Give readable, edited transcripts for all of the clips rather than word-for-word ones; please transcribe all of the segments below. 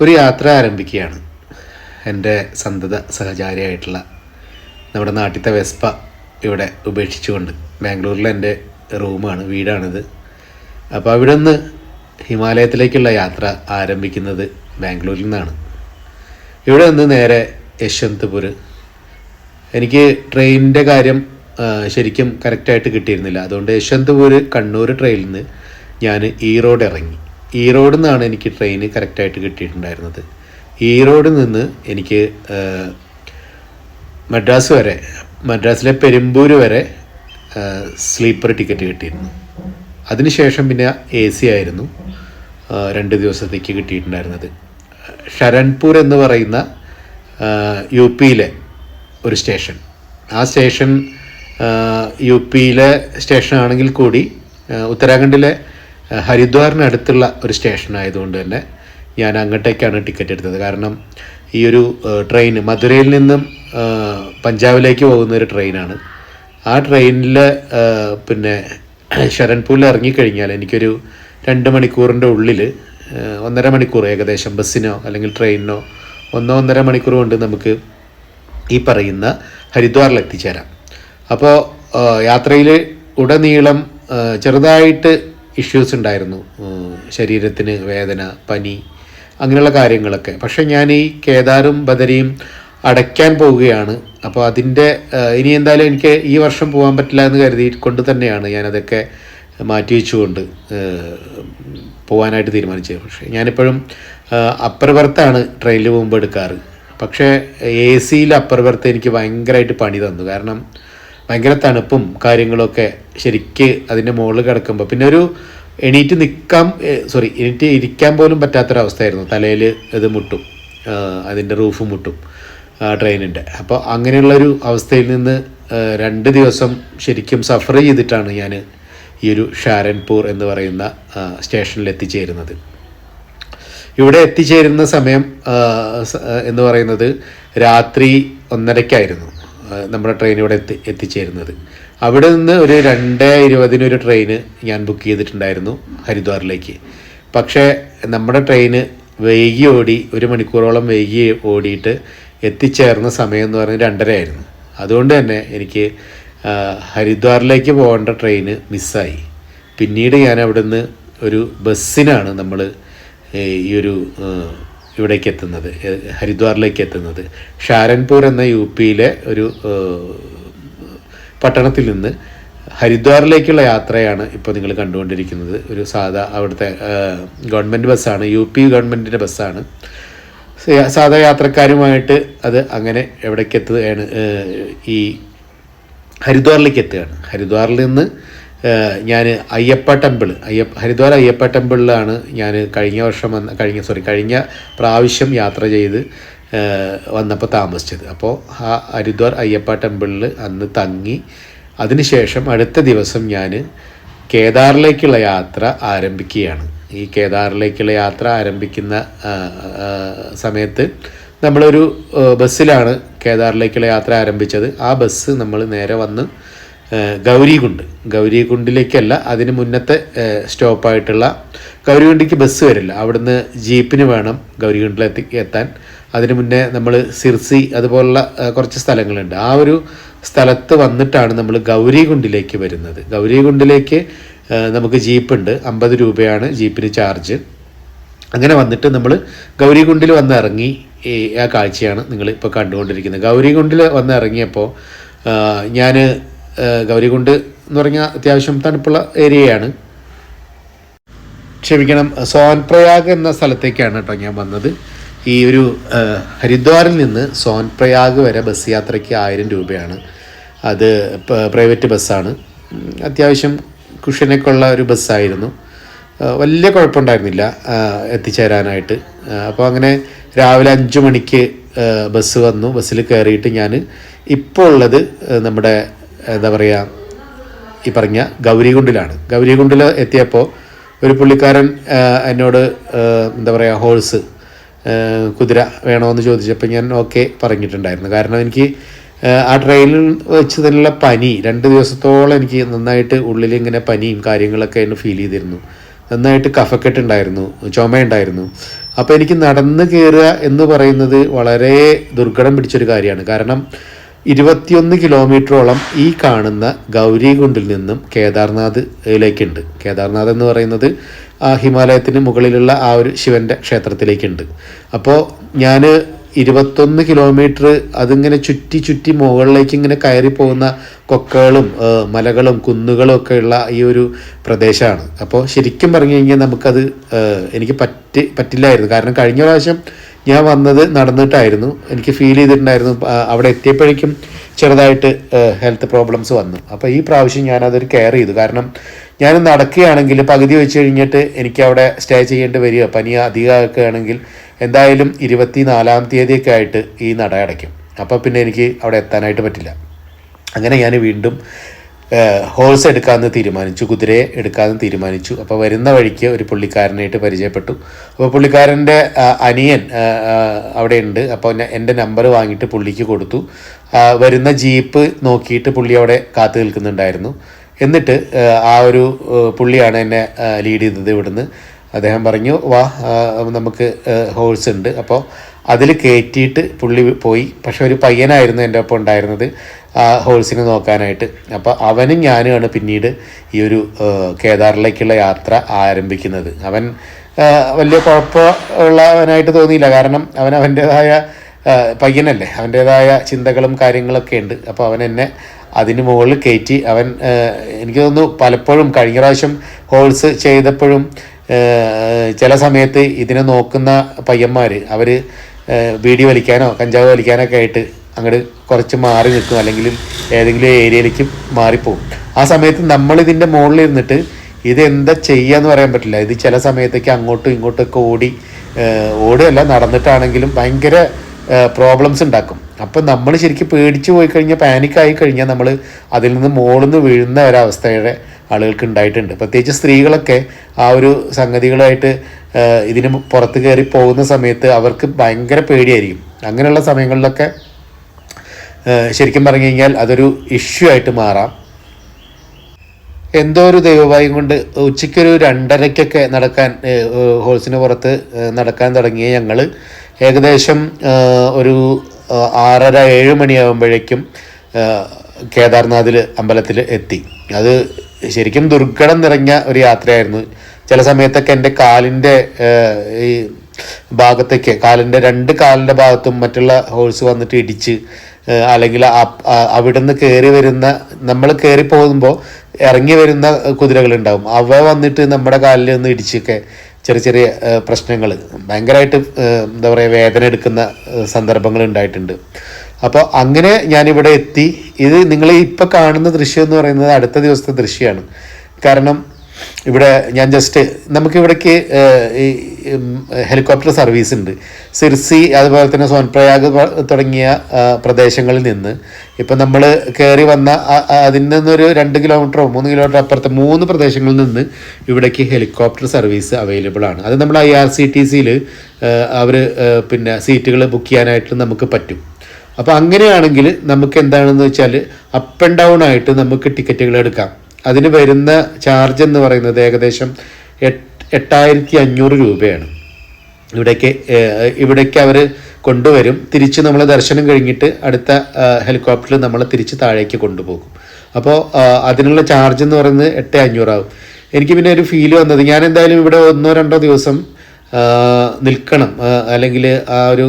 ഒരു യാത്ര ആരംഭിക്കുകയാണ്. എൻ്റെ സന്തത സഹചാരിയായിട്ടുള്ള നമ്മുടെ നാട്ടിലത്തെ വെസ്പ ഇവിടെ ഉപേക്ഷിച്ചുകൊണ്ട് ബാംഗ്ലൂരിലെ എൻ്റെ വീടാണിത്. അപ്പോൾ അവിടെ നിന്ന് ഹിമാലയത്തിലേക്കുള്ള യാത്ര ആരംഭിക്കുന്നത് ബാംഗ്ലൂരിൽ നിന്നാണ്. ഇവിടെ നിന്ന് നേരെ യശ്വന്ത്പൂർ. എനിക്ക് ട്രെയിനിൻ്റെ കാര്യം ശരിക്കും കറക്റ്റായിട്ട് കിട്ടിയിരുന്നില്ല. അതുകൊണ്ട് യശ്വന്ത്പൂർ കണ്ണൂർ ട്രെയിനിൽ നിന്ന് ഞാൻ ഈറോഡ് ഇറങ്ങി. ഈറോഡിൽ നിന്നാണ് എനിക്ക് ട്രെയിൻ കറക്റ്റായിട്ട് കിട്ടിയിട്ടുണ്ടായിരുന്നത്. ഈറോഡിൽ നിന്ന് എനിക്ക് മദ്രാസിലെ പെരുമ്പൂർ വരെ സ്ലീപ്പർ ടിക്കറ്റ് കിട്ടിയിരുന്നു. അതിനുശേഷം പിന്നെ AC ആയിരുന്നു 2 ദിവസത്തേക്ക് കിട്ടിയിട്ടുണ്ടായിരുന്നത്. ഷരൺപൂർ എന്ന് പറയുന്ന UP-യിലെ ഒരു സ്റ്റേഷൻ. ആ സ്റ്റേഷൻ UP-യിലെ സ്റ്റേഷനാണെങ്കിൽ കൂടി ഉത്തരാഖണ്ഡിലെ ഹരിദ്വാറിനടുത്തുള്ള ഒരു സ്റ്റേഷൻ ആയതുകൊണ്ട് തന്നെ ഞാൻ അങ്ങോട്ടേക്കാണ് ടിക്കറ്റ് എടുത്തത്. കാരണം ഈ ഒരു ട്രെയിൻ മധുരയിൽ നിന്നും പഞ്ചാബിലേക്ക് പോകുന്ന ഒരു ട്രെയിനാണ്. ആ ട്രെയിനിൽ പിന്നെ ഷരൺപൂരിൽ ഇറങ്ങിക്കഴിഞ്ഞാൽ എനിക്കൊരു 2 മണിക്കൂറിൻ്റെ ഉള്ളിൽ 1.5 മണിക്കൂർ ഏകദേശം ബസ്സിനോ അല്ലെങ്കിൽ ട്രെയിനിനോ 1-1.5 മണിക്കൂർ കൊണ്ട് നമുക്ക് ഈ പറയുന്ന ഹരിദ്വാറിൽ എത്തിച്ചേരാം. അപ്പോൾ യാത്രയിൽ ഉടനീളം ചെറുതായിട്ട് ഇഷ്യൂസ് ഉണ്ടായിരുന്നു. ശരീരത്തിന് വേദന, പനി, അങ്ങനെയുള്ള കാര്യങ്ങളൊക്കെ. പക്ഷേ ഞാൻ ഈ കേദാറും ബദരിയും അടയ്ക്കാൻ പോവുകയാണ്. അപ്പോൾ അതിൻ്റെ ഇനി എന്തായാലും എനിക്ക് ഈ വർഷം പോകാൻ പറ്റില്ല എന്ന് കരുതിക്കൊണ്ട് തന്നെയാണ് ഞാനതൊക്കെ മാറ്റി വെച്ചുകൊണ്ട് പോകാനായിട്ട് തീരുമാനിച്ചത്. പക്ഷേ ഞാനിപ്പോഴും അപ്പർ ബർത്താണ് ട്രെയിനിൽ പോകുമ്പോൾ എടുക്കാറ്. പക്ഷേ AC-യിൽ അപ്പർ ബർത്ത് എനിക്ക് ഭയങ്കരമായിട്ട് പണി തന്നു. കാരണം ഭയങ്കര തണുപ്പും കാര്യങ്ങളൊക്കെ ശരിക്ക് അതിൻ്റെ മുകളിൽ കിടക്കുമ്പോൾ പിന്നെ ഒരു എണീറ്റ് ഇരിക്കാൻ പോലും പറ്റാത്തൊരവസ്ഥയായിരുന്നു. തലയിൽ ഇത് മുട്ടും, അതിൻ്റെ റൂഫ് മുട്ടും ട്രെയിനിൻ്റെ. അപ്പോൾ അങ്ങനെയുള്ളൊരു അവസ്ഥയിൽ നിന്ന് 2 ദിവസം ശരിക്കും സഫർ ചെയ്തിട്ടാണ് ഞാൻ ഈ ഒരു ഷാരൻപൂർ എന്ന് പറയുന്ന സ്റ്റേഷനിൽ എത്തിച്ചേരുന്നത്. ഇവിടെ എത്തിച്ചേരുന്ന സമയം എന്ന് പറയുന്നത് രാത്രി 1:30 നമ്മുടെ ട്രെയിൻ ഇവിടെ എത്തിച്ചേരുന്നത്. അവിടെ നിന്ന് ഒരു 2:20 ഒരു ട്രെയിന് ഞാൻ ബുക്ക് ചെയ്തിട്ടുണ്ടായിരുന്നു ഹരിദ്വാറിലേക്ക്. പക്ഷേ നമ്മുടെ ട്രെയിന് വൈകി ഓടി, 1 മണിക്കൂറോളം വൈകി ഓടിയിട്ട് എത്തിച്ചേർന്ന സമയം എന്ന് പറയുന്നത് 2:30 അതുകൊണ്ട് തന്നെ എനിക്ക് ഹരിദ്വാറിലേക്ക് പോകേണ്ട ട്രെയിന് മിസ്സായി. പിന്നീട് ഞാൻ അവിടെ നിന്ന് ഒരു ബസ്സിനാണ് നമ്മൾ ഈ ഒരു ഇവിടേക്ക് എത്തുന്നത്, ഹരിദ്വാറിലേക്ക് എത്തുന്നത്. ഷാരൻപൂർ എന്ന UP-യിലെ ഒരു പട്ടണത്തിൽ നിന്ന് ഹരിദ്വാറിലേക്കുള്ള യാത്രയാണ് ഇപ്പോൾ നിങ്ങൾ കണ്ടുകൊണ്ടിരിക്കുന്നത്. ഒരു അവിടുത്തെ ഗവൺമെൻറ് ബസ്സാണ്, UP ഗവൺമെൻറ്റിൻ്റെ ബസ്സാണ്. സാധാ യാത്രക്കാരുമായിട്ട് അത് അങ്ങനെ എവിടേക്ക് എത്തുകയാണ്, ഈ ഹരിദ്വാറിലേക്ക് എത്തുകയാണ്. ഹരിദ്വാറിൽ നിന്ന് ഞാൻ ഹരിദ്വാർ അയ്യപ്പ ടെമ്പിളിലാണ് ഞാൻ കഴിഞ്ഞ പ്രാവശ്യം യാത്ര ചെയ്ത് വന്നപ്പോൾ താമസിച്ചത്. അപ്പോൾ ആ ഹരിദ്വാർ അയ്യപ്പ ടെമ്പിളിൽ അന്ന് തങ്ങി അതിനുശേഷം അടുത്ത ദിവസം ഞാൻ കേദാറിലേക്കുള്ള യാത്ര ആരംഭിക്കുകയാണ്. ഈ കേദാറിലേക്കുള്ള യാത്ര ആരംഭിക്കുന്ന സമയത്ത് നമ്മളൊരു ബസ്സിലാണ് കേദാറിലേക്കുള്ള യാത്ര ആരംഭിച്ചത്. ആ ബസ് നമ്മൾ നേരെ വന്ന് ഗൗരികുണ്ടിലേക്കല്ല, അതിന് മുന്നത്തെ സ്റ്റോപ്പായിട്ടുള്ള ഗൗരികുണ്ടിക്ക് ബസ് വരില്ല. അവിടുന്ന് ജീപ്പിന് വേണം ഗൗരികുണ്ടിലേക്ക് എത്താൻ. അതിന് മുന്നേ നമ്മൾ സിർസി അതുപോലുള്ള കുറച്ച് സ്ഥലങ്ങളുണ്ട്. ആ ഒരു സ്ഥലത്ത് വന്നിട്ടാണ് നമ്മൾ ഗൗരികുണ്ടിലേക്ക് വരുന്നത്. ഗൗരികുണ്ടിലേക്ക് നമുക്ക് ജീപ്പുണ്ട്, 50 രൂപയാണ് ജീപ്പിന് ചാർജ്. അങ്ങനെ വന്നിട്ട് നമ്മൾ ഗൗരികുണ്ടിൽ വന്ന് ഇറങ്ങി ആ കാഴ്ചയാണ് നിങ്ങൾ ഇപ്പോൾ കണ്ടുകൊണ്ടിരിക്കുന്നത്. ഗൗരികുണ്ടിൽ വന്ന് ഇറങ്ങിയപ്പോൾ ഞാൻ ഗൗരികുണ്ട് എന്ന് പറഞ്ഞാൽ അത്യാവശ്യം തണുപ്പുള്ള ഏരിയയാണ്. സോൻപ്രയാഗ് എന്ന സ്ഥലത്തേക്കാണ് കേട്ടോ ഞാൻ വന്നത്. ഈ ഒരു ഹരിദ്വാറിൽ നിന്ന് സോൻപ്രയാഗ് വരെ ബസ് യാത്രയ്ക്ക് 1000 രൂപയാണ്. അത് പ്രൈവറ്റ് ബസ്സാണ്. അത്യാവശ്യം കുഷനൊക്കെ ഉള്ള ഒരു ബസ്സായിരുന്നു. വലിയ കുഴപ്പമുണ്ടായിരുന്നില്ല എത്തിച്ചേരാനായിട്ട്. അപ്പോൾ അങ്ങനെ രാവിലെ 5 മണിക്ക് ബസ് വന്നു. ബസ്സിൽ കയറിയിട്ട് ഞാൻ ഇപ്പോൾ ഉള്ളത് നമ്മുടെ എന്താ പറയുക, ഈ പറഞ്ഞ ഗൗരികുണ്ടിലാണ്. ഗൗരികുണ്ടിൽ എത്തിയപ്പോൾ ഒരു പുള്ളിക്കാരൻ എന്നോട് എന്താ പറയുക, ഹോഴ്സ് കുതിര വേണമെന്ന് ചോദിച്ചപ്പോൾ ഞാൻ ഓക്കെ പറഞ്ഞിട്ടുണ്ടായിരുന്നു. കാരണം എനിക്ക് ആ ട്രെയിനിൽ വെച്ച് തന്നെയുള്ള പനി 2 ദിവസത്തോളം എനിക്ക് നന്നായിട്ട് ഉള്ളിൽ ഇങ്ങനെ പനിയും കാര്യങ്ങളൊക്കെ ആയിട്ട് ഫീൽ ചെയ്തിരുന്നു. നന്നായിട്ട് കഫക്കെട്ടുണ്ടായിരുന്നു, ചുമയുണ്ടായിരുന്നു. അപ്പോൾ എനിക്ക് നടന്ന് കയറുക എന്ന് പറയുന്നത് വളരെ ദുർഘടം പിടിച്ചൊരു കാര്യമാണ്. കാരണം 21 കിലോമീറ്ററോളം ഈ കാണുന്ന ഗൗരികുണ്ടിൽ നിന്നും കേദാർനാഥിലേക്കുണ്ട്. കേദാർനാഥ് എന്ന് പറയുന്നത് ഹിമാലയത്തിന് മുകളിലുള്ള ആ ഒരു ശിവൻ്റെ ക്ഷേത്രത്തിലേക്കുണ്ട്. അപ്പോൾ ഞാൻ 21 കിലോമീറ്റർ അതിങ്ങനെ ചുറ്റി ചുറ്റി മുകളിലേക്ക് ഇങ്ങനെ കയറി പോകുന്ന കൊക്കകളും മലകളും കുന്നുകളും ഒക്കെ ഉള്ള ഈ ഒരു പ്രദേശമാണ്. അപ്പോൾ ശരിക്കും പറഞ്ഞു കഴിഞ്ഞാൽ നമുക്കത് എനിക്ക് പറ്റില്ലായിരുന്നു. കാരണം കഴിഞ്ഞ പ്രാവശ്യം ഞാൻ വന്നത് നടന്നിട്ടായിരുന്നു. എനിക്ക് ഫീൽ ചെയ്തിട്ടുണ്ടായിരുന്നു അവിടെ എത്തിയപ്പോഴേക്കും ചെറുതായിട്ട് ഹെൽത്ത് പ്രോബ്ലംസ് വന്നു. അപ്പോൾ ഈ പ്രാവശ്യം ഞാനതൊരു കെയർ ചെയ്തു. കാരണം ഞാൻ നടക്കുകയാണെങ്കിൽ പകുതി വെച്ച് കഴിഞ്ഞിട്ട് എനിക്ക് അവിടെ സ്റ്റേ ചെയ്യേണ്ടി വരിക, പനി അധികമാക്കുകയാണെങ്കിൽ എന്തായാലും 24-ാം തീയതിയൊക്കെ ആയിട്ട് ഈ നട അടയ്ക്കും. അപ്പോൾ പിന്നെ എനിക്ക് അവിടെ എത്താനായിട്ട് പറ്റില്ല. അങ്ങനെ ഞാൻ വീണ്ടും ഹോഴ്സ് എടുക്കാമെന്ന് തീരുമാനിച്ചു, കുതിരയെ എടുക്കാമെന്ന് തീരുമാനിച്ചു. അപ്പോൾ വരുന്ന വഴിക്ക് ഒരു പുള്ളിക്കാരനായിട്ട് പരിചയപ്പെട്ടു. അപ്പോൾ പുള്ളിക്കാരൻ്റെ അനിയൻ അവിടെ ഉണ്ട്. അപ്പോൾ എൻ്റെ നമ്പർ വാങ്ങിയിട്ട് പുള്ളിക്ക് കൊടുത്തു. വരുന്ന ജീപ്പ് നോക്കിയിട്ട് പുള്ളി അവിടെ കാത്തു നിൽക്കുന്നുണ്ടായിരുന്നു. എന്നിട്ട് ആ ഒരു പുള്ളിയാണ് എന്നെ ലീഡ് ചെയ്തത് ഇവിടുന്ന്. അദ്ദേഹം പറഞ്ഞു, വാ നമുക്ക് ഹോഴ്സ് ഉണ്ട്. അപ്പോൾ അതിൽ കയറ്റിയിട്ട് പുള്ളി പോയി. പക്ഷെ ഒരു പയ്യനായിരുന്നു എൻ്റെ ഒപ്പം ഉണ്ടായിരുന്നത് ആ ഹോഴ്സിനെ നോക്കാനായിട്ട്. അപ്പോൾ അവനും ഞാനുമാണ് പിന്നീട് ഈ ഒരു കേദാറിലേക്കുള്ള യാത്ര ആരംഭിക്കുന്നത്. അവൻ വലിയ കുഴപ്പമുള്ളവനായിട്ട് തോന്നിയില്ല. കാരണം അവൻ്റേതായ പയ്യനല്ലേ, അവൻ്റേതായ ചിന്തകളും കാര്യങ്ങളൊക്കെ ഉണ്ട്. അപ്പോൾ അവൻ എന്നെ അതിന് മുകളിൽ കയറ്റി. അവൻ എനിക്ക് തോന്നുന്നു പലപ്പോഴും കഴിഞ്ഞ പ്രാവശ്യം ഹോൾസ് ചെയ്തപ്പോഴും ചില സമയത്ത് ഇതിനെ നോക്കുന്ന പയ്യന്മാർ അവർ ബീഡി വലിക്കാനോ കഞ്ചാവ് വലിക്കാനൊക്കെ ആയിട്ട് അങ്ങോട്ട് കുറച്ച് മാറി നിൽക്കും, അല്ലെങ്കിൽ ഏതെങ്കിലും ഏരിയയിലേക്ക് മാറിപ്പോവും. ആ സമയത്ത് നമ്മളിതിൻ്റെ മുകളിൽ ഇരുന്നിട്ട് ഇതെന്താ ചെയ്യാന്ന് പറയാൻ പറ്റില്ല. ഇത് ചില സമയത്തേക്ക് അങ്ങോട്ടും ഇങ്ങോട്ടൊക്കെ ഓടുകയല്ല, നടന്നിട്ടാണെങ്കിലും ഭയങ്കര പ്രോബ്ലംസ് ഉണ്ടാക്കും. അപ്പം നമ്മൾ ശരിക്കും പേടിച്ച് പോയി കഴിഞ്ഞാൽ, പാനിക്കായി കഴിഞ്ഞാൽ നമ്മൾ അതിൽ നിന്ന് മുകളിൽ നിന്ന് വീഴുന്ന ഒരവസ്ഥയുടെ ആളുകൾക്ക് ഉണ്ടായിട്ടുണ്ട്. പ്രത്യേകിച്ച് സ്ത്രീകളൊക്കെ ആ ഒരു സംഗതികളായിട്ട് ഇതിന് പുറത്ത് കയറി പോകുന്ന സമയത്ത് അവർക്ക് ഭയങ്കര പേടിയായിരിക്കും. അങ്ങനെയുള്ള സമയങ്ങളിലൊക്കെ ശരിക്കും പറഞ്ഞു കഴിഞ്ഞാൽ അതൊരു ഇഷ്യൂ ആയിട്ട് മാറാം. എന്തോ ഒരു ദൈവഭാഗ്യം കൊണ്ട് ഉച്ചയ്ക്കൊരു 2:30-ക്കൊക്കെ നടക്കാൻ ഹോൾസിന് പുറത്ത് നടക്കാൻ തുടങ്ങിയ ഞങ്ങൾ ഏകദേശം ഒരു 6:30-7 മണിയാകുമ്പോഴേക്കും കേദാർനാഥിൽ അമ്പലത്തിൽ എത്തി. അത് ശരിക്കും ദുർഘടം നിറഞ്ഞ ഒരു യാത്രയായിരുന്നു. ചില സമയത്തൊക്കെ എൻ്റെ കാലിൻ്റെ ഈ ഭാഗത്തേക്ക്, കാലിൻ്റെ 2 കാലിൻ്റെ ഭാഗത്തും മറ്റുള്ള ഹോഴ്സ് വന്നിട്ട് ഇടിച്ച്, അല്ലെങ്കിൽ അവിടുന്ന് കയറി വരുന്ന, നമ്മൾ കയറി പോകുമ്പോൾ ഇറങ്ങി വരുന്ന കുതിരകളുണ്ടാവും, അവ വന്നിട്ട് നമ്മുടെ കാലിൽ നിന്ന് ഇടിച്ചൊക്കെ ചെറിയ ചെറിയ പ്രശ്നങ്ങൾ, ഭയങ്കരമായിട്ട് എന്താ പറയുക, വേദന എടുക്കുന്ന സന്ദർഭങ്ങൾ ഉണ്ടായിട്ടുണ്ട്. അപ്പോൾ അങ്ങനെ ഞാനിവിടെ എത്തി. ഇത് നിങ്ങൾ ഇപ്പോൾ കാണുന്ന ദൃശ്യം എന്ന് പറയുന്നത് അടുത്ത ദിവസത്തെ ദൃശ്യമാണ്. കാരണം ഇവിടെ ഞാൻ ജസ്റ്റ് നമുക്കിവിടേക്ക് ഈ ഹെലികോപ്റ്റർ സർവീസ് ഉണ്ട്. സിർസി അതുപോലെ തന്നെ സോൻപ്രയാഗ് തുടങ്ങിയ പ്രദേശങ്ങളിൽ നിന്ന് ഇപ്പം നമ്മൾ കയറി വന്ന അതിൽ നിന്നൊരു 2 കിലോമീറ്ററോ 3 കിലോമീറ്റർ അപ്പുറത്തെ 3 പ്രദേശങ്ങളിൽ നിന്ന് ഇവിടേക്ക് ഹെലികോപ്റ്റർ സർവീസ് അവൈലബിൾ ആണ്. അത് നമ്മൾ IRCTCയിൽ അവർ പിന്നെ സീറ്റുകൾ ബുക്ക് ചെയ്യാനായിട്ട് നമുക്ക് പറ്റും. അപ്പോൾ അങ്ങനെയാണെങ്കിൽ നമുക്ക് എന്താണെന്ന് വെച്ചാൽ അപ്പ് ആൻഡ് ഡൗൺ ആയിട്ട് നമുക്ക് ടിക്കറ്റുകൾ എടുക്കാം. അതിന് വരുന്ന ചാർജ് എന്ന് പറയുന്നത് ഏകദേശം 8,500 രൂപയാണ്. ഇവിടേക്ക് അവർ കൊണ്ടുവരും. തിരിച്ച് നമ്മൾ ദർശനം കഴിഞ്ഞിട്ട് അടുത്ത ഹെലികോപ്റ്ററിൽ നമ്മൾ തിരിച്ച് താഴേക്ക് കൊണ്ടുപോകും. അപ്പോൾ അതിനുള്ള ചാർജ് എന്ന് പറയുന്നത് 8,500 ആവും. എനിക്ക് പിന്നെ ഒരു ഫീൽ വന്നത്, ഞാൻ എന്തായാലും ഇവിടെ 1-2 ദിവസം നിൽക്കണം, അല്ലെങ്കിൽ ആ ഒരു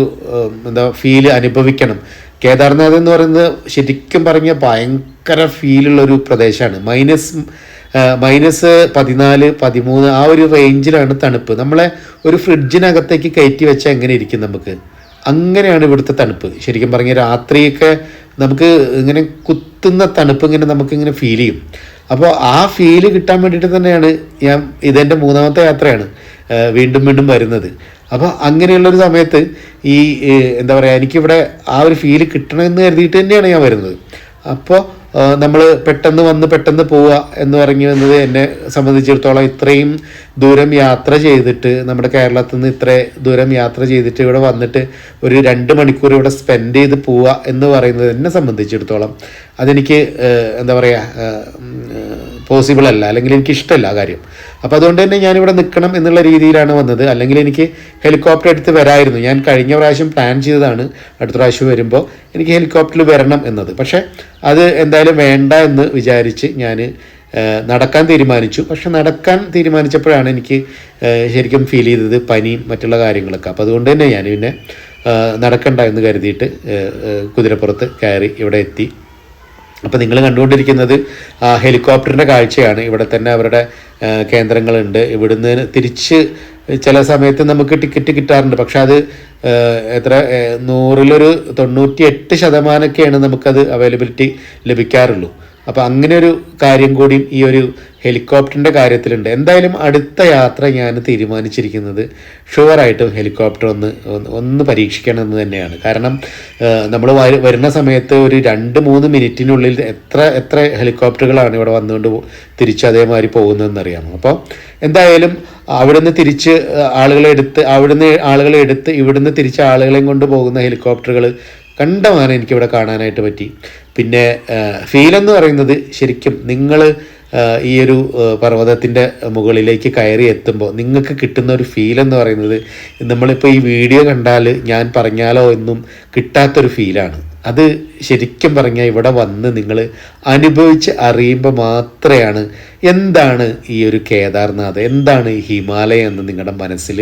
എന്താ ഫീല് അനുഭവിക്കണം. കേദാർനാഥ് എന്ന് പറയുന്നത് ശരിക്കും പറഞ്ഞാൽ ഭയങ്കര ഫീലുള്ളൊരു പ്രദേശമാണ്. -14-13 ആ ഒരു റേഞ്ചിലാണ് തണുപ്പ്. നമ്മളെ ഒരു ഫ്രിഡ്ജിനകത്തേക്ക് കയറ്റി വെച്ചാൽ എങ്ങനെ ഇരിക്കും നമുക്ക്, അങ്ങനെയാണ് ഇവിടുത്തെ തണുപ്പ്. ശരിക്കും പറഞ്ഞാൽ രാത്രിയൊക്കെ നമുക്ക് ഇങ്ങനെ കുത്തുന്ന തണുപ്പ് ഇങ്ങനെ നമുക്കിങ്ങനെ ഫീൽ ചെയ്യും. അപ്പോൾ ആ ഫീല് കിട്ടാൻ വേണ്ടിയിട്ട് തന്നെയാണ് ഇതെൻ്റെ 3ാമത്തെ യാത്രയാണ് വീണ്ടും വീണ്ടും വരുന്നത്. അപ്പോൾ അങ്ങനെയുള്ളൊരു സമയത്ത് ഈ എന്താ പറയുക, എനിക്കിവിടെ ആ ഒരു ഫീല് കിട്ടണമെന്ന് കരുതിയിട്ട് തന്നെയാണ് ഞാൻ വരുന്നത്. അപ്പോൾ നമ്മൾ പെട്ടെന്ന് വന്ന് പെട്ടെന്ന് പോവുക എന്ന് പറഞ്ഞു വന്നത് എന്നെ സംബന്ധിച്ചിടത്തോളം ഇത്രയും ദൂരം യാത്ര ചെയ്തിട്ട്, നമ്മുടെ കേരളത്തിൽ നിന്ന് ഇത്ര ദൂരം യാത്ര ചെയ്തിട്ട് ഇവിടെ വന്നിട്ട് ഒരു 2 മണിക്കൂർ ഇവിടെ സ്പെൻഡ് ചെയ്ത് പോവുക എന്ന് പറയുന്നത് എന്നെ സംബന്ധിച്ചിടത്തോളം അതെനിക്ക് എന്താ പറയുക പോസിബിൾ അല്ല, അല്ലെങ്കിൽ എനിക്ക് ഇഷ്ടമല്ല ആ കാര്യം. അപ്പോൾ അതുകൊണ്ട് തന്നെ ഞാനിവിടെ നിൽക്കണം എന്നുള്ള രീതിയിലാണ് വന്നത്. അല്ലെങ്കിൽ എനിക്ക് ഹെലികോപ്റ്റർ എടുത്ത് വരായിരുന്നു. ഞാൻ കഴിഞ്ഞ പ്രാവശ്യം പ്ലാൻ ചെയ്തതാണ് അടുത്ത പ്രാവശ്യം വരുമ്പോൾ എനിക്ക് ഹെലികോപ്റ്ററിൽ വരണം എന്നത്. പക്ഷേ അത് എന്തായാലും വേണ്ട എന്ന് വിചാരിച്ച് ഞാൻ നടക്കാൻ തീരുമാനിച്ചു. പക്ഷെ നടക്കാൻ തീരുമാനിച്ചപ്പോഴാണ് എനിക്ക് ശരിക്കും ഫീൽ ചെയ്തത് പനിയും മറ്റുള്ള കാര്യങ്ങളൊക്കെ. അപ്പോൾ അതുകൊണ്ട് തന്നെ ഞാൻ പിന്നെ നടക്കണ്ട എന്ന് കരുതിയിട്ട് കുതിരപ്പുറത്ത് കയറി ഇവിടെ എത്തി. അപ്പോൾ നിങ്ങൾ കണ്ടുകൊണ്ടിരിക്കുന്നത് ഹെലികോപ്റ്ററിൻ്റെ കാഴ്ചയാണ്. ഇവിടെ തന്നെ അവരുടെ കേന്ദ്രങ്ങളുണ്ട്. ഇവിടുന്ന് തിരിച്ച് ചില സമയത്ത് നമുക്ക് ടിക്കറ്റ് കിട്ടാറുണ്ട്. പക്ഷെ അത് എത്ര 100-ൽ 98% നമുക്കത് അവൈലബിലിറ്റി ലഭിക്കാറുള്ളൂ. അപ്പോൾ അങ്ങനെ ഒരു കാര്യം കൂടിയും ഈ ഒരു ഹെലികോപ്റ്ററിൻ്റെ കാര്യത്തിലുണ്ട്. എന്തായാലും അടുത്ത യാത്ര ഞാൻ തീരുമാനിച്ചിരിക്കുന്നത് ഷുവറായിട്ടും ഹെലികോപ്റ്റർ ഒന്ന് പരീക്ഷിക്കണമെന്ന് തന്നെയാണ്. കാരണം നമ്മൾ വരുന്ന സമയത്ത് ഒരു 2-3 മിനിറ്റിനുള്ളിൽ എത്ര ഹെലികോപ്റ്ററുകളാണ് ഇവിടെ വന്നുകൊണ്ട് തിരിച്ച് അതേമാതിരി പോകുന്നതെന്നറിയാമോ. അപ്പോൾ എന്തായാലും അവിടുന്ന് തിരിച്ച് ആളുകളെ എടുത്ത് ഇവിടുന്ന് തിരിച്ച് ആളുകളെയും കൊണ്ട് പോകുന്ന ഹെലികോപ്റ്ററുകൾ കണ്ടമാനം എനിക്കിവിടെ കാണാനായിട്ട് പറ്റി. പിന്നെ ഫീലെന്ന് പറയുന്നത് ശരിക്കും നിങ്ങൾ ഈ ഒരു പർവ്വതത്തിൻ്റെ മുകളിലേക്ക് കയറി എത്തുമ്പോൾ നിങ്ങൾക്ക് കിട്ടുന്ന ഒരു ഫീലെന്ന് പറയുന്നത് നമ്മളിപ്പോൾ ഈ വീഡിയോ കണ്ടാൽ ഞാൻ പറഞ്ഞാലോ എന്നും കിട്ടാത്തൊരു ഫീലാണ്. അത് ശരിക്കും പറഞ്ഞാൽ ഇവിടെ വന്ന് നിങ്ങൾ അനുഭവിച്ച് അറിയുമ്പോൾ മാത്രമാണ് എന്താണ് ഈ ഒരു കേദാർനാഥ്, എന്താണ് ഈ ഹിമാലയം എന്ന് നിങ്ങളുടെ മനസ്സിൽ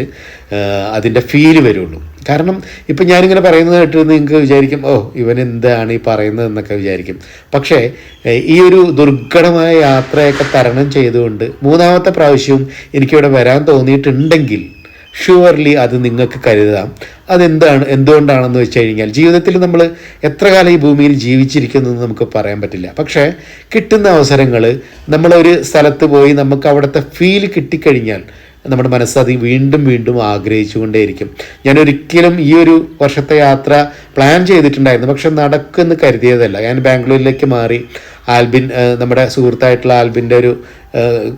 അതിൻ്റെ ഫീല് വരുള്ളൂ. കാരണം ഇപ്പം ഞാനിങ്ങനെ പറയുന്നത് കേട്ട് നിങ്ങൾക്ക് വിചാരിക്കും, ഓ ഇവൻ എന്താണ് ഈ പറയുന്നത് എന്നൊക്കെ വിചാരിക്കും. പക്ഷേ ഈ ഒരു ദുർഘടമായ യാത്രയൊക്കെ തരണം ചെയ്തുകൊണ്ട് 3-ാമത്തെ പ്രാവശ്യവും എനിക്കിവിടെ വരാൻ തോന്നിയിട്ടുണ്ടെങ്കിൽ ഷുവർലി അത് നിങ്ങൾക്ക് കരുതാം. എന്തുകൊണ്ടാണെന്ന് വെച്ച് കഴിഞ്ഞാൽ ജീവിതത്തിൽ നമ്മൾ എത്ര കാലം ഈ ഭൂമിയിൽ ജീവിച്ചിരിക്കുന്നതെന്ന് നമുക്ക് പറയാൻ പറ്റില്ല. പക്ഷേ കിട്ടുന്ന അവസരങ്ങൾ നമ്മളൊരു സ്ഥലത്ത് പോയി നമുക്ക് അവിടുത്തെ ഫീൽ കിട്ടിക്കഴിഞ്ഞാൽ നമ്മുടെ മനസ്സത് വീണ്ടും വീണ്ടും ആഗ്രഹിച്ചുകൊണ്ടേയിരിക്കും. ഞാൻ ഒരിക്കലും ഈ ഒരു വർഷത്തെ യാത്ര പ്ലാൻ ചെയ്തിട്ടുണ്ടായിരുന്നു, പക്ഷെ നടക്കുമെന്ന് കരുതിയതല്ല. ഞാൻ ബാംഗ്ലൂരിലേക്ക് മാറി ആൽബിൻ, നമ്മുടെ സുഹൃത്തായിട്ടുള്ള ആൽബിൻ്റെ ഒരു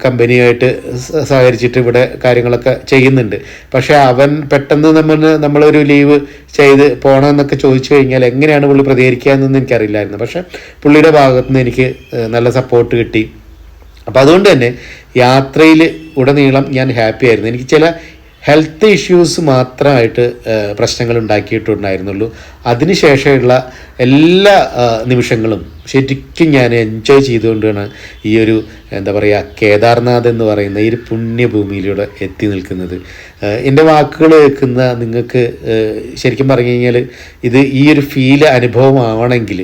കമ്പനിയായിട്ട് സഹകരിച്ചിട്ട് ഇവിടെ കാര്യങ്ങളൊക്കെ ചെയ്യുന്നുണ്ട്. പക്ഷേ അവൻ പെട്ടെന്ന് നമ്മളൊരു ലീവ് ചെയ്ത് പോകണമെന്നൊക്കെ ചോദിച്ചു കഴിഞ്ഞാൽ എങ്ങനെയാണ് പുള്ളി പ്രതികരിക്കുക എന്നൊന്നും എനിക്കറിയില്ലായിരുന്നു. പക്ഷേ പുള്ളിയുടെ ഭാഗത്തുനിന്ന് എനിക്ക് നല്ല സപ്പോർട്ട് കിട്ടി. അപ്പോൾ അതുകൊണ്ട് തന്നെ യാത്രയിൽ ഉടനീളം ഞാൻ ഹാപ്പി ആയിരുന്നു. എനിക്ക് ചില ഹെൽത്ത് ഇഷ്യൂസ് മാത്രമായിട്ട് പ്രശ്നങ്ങൾ ഉണ്ടാക്കിയിട്ടുണ്ടായിരുന്നുള്ളൂ. അതിനുശേഷമുള്ള എല്ലാ നിമിഷങ്ങളും ശരിക്കും ഞാൻ എൻജോയ് ചെയ്തുകൊണ്ടാണ് ഈ ഒരു എന്താ പറയുക കേദാർനാഥ് എന്ന് പറയുന്ന ഈ ഒരു പുണ്യഭൂമിയിലൂടെ എത്തി നിൽക്കുന്നത്. എൻ്റെ വാക്കുകൾ കേൾക്കുന്ന നിങ്ങൾക്ക് ശരിക്കും പറഞ്ഞു കഴിഞ്ഞാൽ ഈ ഒരു ഫീൽ അനുഭവമാവണമെങ്കിൽ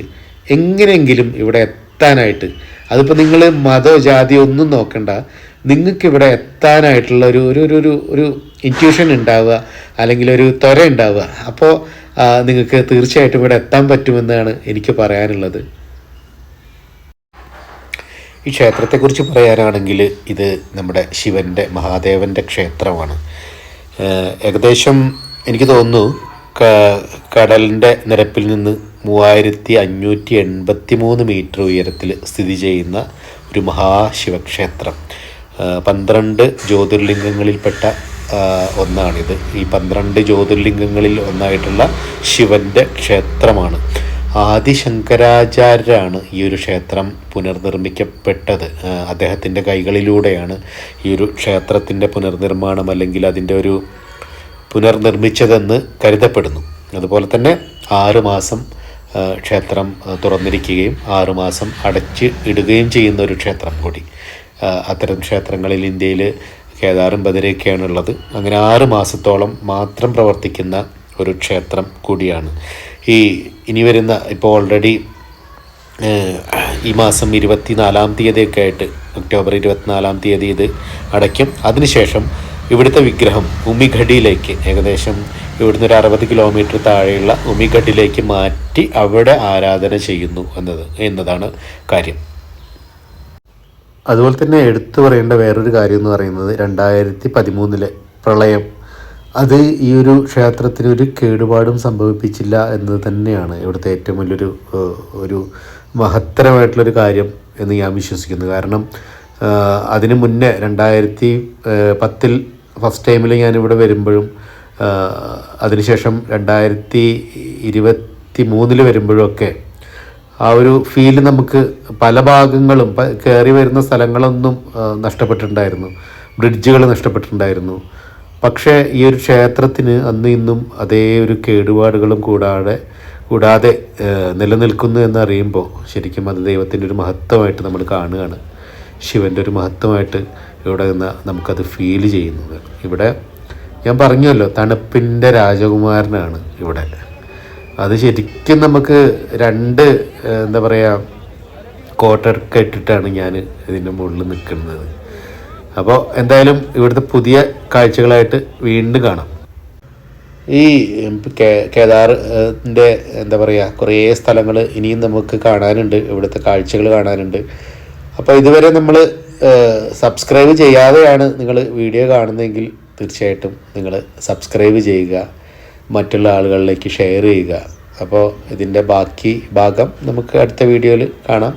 എങ്ങനെയെങ്കിലും ഇവിടെ എത്താനായിട്ട്, അതിപ്പോൾ നിങ്ങൾ മതോ ജാതിയോ ഒന്നും നോക്കണ്ട, നിങ്ങൾക്കിവിടെ എത്താനായിട്ടുള്ള ഒരു ഇൻറ്റ്യൂഷൻ ഉണ്ടാവുക, അല്ലെങ്കിൽ ഒരു ത്വര ഉണ്ടാവുക. അപ്പോൾ നിങ്ങൾക്ക് തീർച്ചയായിട്ടും ഇവിടെ എത്താൻ പറ്റുമെന്നാണ് എനിക്ക് പറയാനുള്ളത്. ഈ ക്ഷേത്രത്തെക്കുറിച്ച് പറയാനാണെങ്കിൽ ഇത് നമ്മുടെ ശിവൻ്റെ, മഹാദേവൻ്റെ ക്ഷേത്രമാണ്. ഏകദേശം എനിക്ക് തോന്നുന്നു കടലിൻ്റെ നിരപ്പിൽ നിന്ന് 3583 മീറ്റർ ഉയരത്തിൽ സ്ഥിതി ചെയ്യുന്ന ഒരു മഹാശിവക്ഷേത്രം. 12 ജ്യോതിർലിംഗങ്ങളിൽപ്പെട്ട ഒന്നാണിത്. ഈ 12 ജ്യോതിർലിംഗങ്ങളിൽ ഒന്നായിട്ടുള്ള ശിവൻ്റെ ക്ഷേത്രമാണ്. ആദിശങ്കരാചാര്യരാണ് ഈ ഒരു ക്ഷേത്രം പുനർനിർമ്മിക്കപ്പെട്ടത്. അദ്ദേഹത്തിൻ്റെ കൈകളിലൂടെയാണ് ഈ ഒരു ക്ഷേത്രത്തിൻ്റെ പുനർനിർമ്മാണം അല്ലെങ്കിൽ അതിൻ്റെ ഒരു പുനർനിർമ്മിച്ചതെന്ന് കരുതപ്പെടുന്നു. അതുപോലെ തന്നെ 6 മാസം ക്ഷേത്രം തുറന്നിരിക്കുകയും 6 മാസം അടച്ച് ഇടുകയും ചെയ്യുന്ന ഒരു ക്ഷേത്രം കൂടി. അത്തരം ക്ഷേത്രങ്ങളിൽ ഇന്ത്യയിൽ കേദാറും ബദരിയൊക്കെയാണുള്ളത്. അങ്ങനെ 6 മാസത്തോളം മാത്രം പ്രവർത്തിക്കുന്ന ഒരു ക്ഷേത്രം കൂടിയാണ്. ഇനി വരുന്ന ഇപ്പോൾ ഓൾറെഡി ഈ മാസം 24-ാം തീയതിയൊക്കെ ആയിട്ട്, ഒക്ടോബർ 24-ാം തീയതി ഇത് അടയ്ക്കും. അതിനുശേഷം ഇവിടുത്തെ വിഗ്രഹം ഉമിഘട്ടിയിലേക്ക്, ഏകദേശം ഇവിടുന്ന് ഒരു 60 കിലോമീറ്റർ താഴെയുള്ള ഉമിഘട്ടിലേക്ക് മാറ്റി അവിടെ ആരാധന ചെയ്യുന്നു എന്നതാണ് കാര്യം. അതുപോലെ തന്നെ എടുത്തു പറയേണ്ട വേറൊരു കാര്യം എന്ന് പറയുന്നത് 2013 പ്രളയം. അത് ഈ ഒരു ക്ഷേത്രത്തിന് ഒരു കേടുപാടും സംഭവിപ്പിച്ചില്ല എന്നത് തന്നെയാണ് ഇവിടുത്തെ ഏറ്റവും വലിയൊരു മഹത്തരമായിട്ടുള്ളൊരു കാര്യം എന്ന് ഞാൻ വിശ്വസിക്കുന്നു. കാരണം അതിന് മുന്നേ 2010 ഫസ്റ്റ് ടൈമിൽ ഞാനിവിടെ വരുമ്പോഴും അതിനുശേഷം 2023 വരുമ്പോഴൊക്കെ ആ ഒരു ഫീല് നമുക്ക് പല ഭാഗങ്ങളും കയറി വരുന്ന സ്ഥലങ്ങളൊന്നും നഷ്ടപ്പെട്ടിട്ടുണ്ടായിരുന്നു. ബ്രിഡ്ജുകൾ നഷ്ടപ്പെട്ടിട്ടുണ്ടായിരുന്നു. പക്ഷേ ഈ ഒരു ക്ഷേത്രത്തിന് അന്ന് ഇന്നും അതേ ഒരു കേടുപാടുകളും കൂടാതെ നിലനിൽക്കുന്നു എന്നറിയുമ്പോൾ ശരിക്കും അത് ദൈവത്തിൻ്റെ ഒരു മഹത്വമായിട്ട് നമ്മൾ കാണുകയാണ്. ശിവൻ്റെ ഒരു മഹത്വമായിട്ട് ഇവിടെ നിന്ന് നമുക്കത് ഫീൽ ചെയ്യുന്നത്. ഇവിടെ ഞാൻ പറഞ്ഞല്ലോ, തണുപ്പിൻ്റെ രാജകുമാരനാണ് ഇവിടെ. അത് ശരിക്കും നമുക്ക് രണ്ട് എന്താ പറയുക കോട്ടൊക്കെ ഇട്ടിട്ടാണ് ഞാൻ ഇതിൻ്റെ മുകളിൽ നിൽക്കുന്നത്. അപ്പോൾ എന്തായാലും ഇവിടുത്തെ പുതിയ കാഴ്ചകളായിട്ട് വീണ്ടും കാണാം. ഈ കേദാറിൻ്റെ എന്താ പറയുക കുറേ സ്ഥലങ്ങൾ ഇനിയും നമുക്ക് കാണാനുണ്ട്, ഇവിടുത്തെ കാഴ്ചകൾ കാണാനുണ്ട്. അപ്പോൾ ഇതുവരെ നമ്മൾ സബ്സ്ക്രൈബ് ചെയ്യാതെയാണ് നിങ്ങൾ വീഡിയോ കാണുന്നതെങ്കിൽ തീർച്ചയായിട്ടും നിങ്ങൾ സബ്സ്ക്രൈബ് ചെയ്യുക, മറ്റുള്ള ആളുകളിലേക്ക് ഷെയർ ചെയ്യുക. അപ്പോൾ ഇതിൻ്റെ ബാക്കി ഭാഗം നമുക്ക് അടുത്ത വീഡിയോയിൽ കാണാം.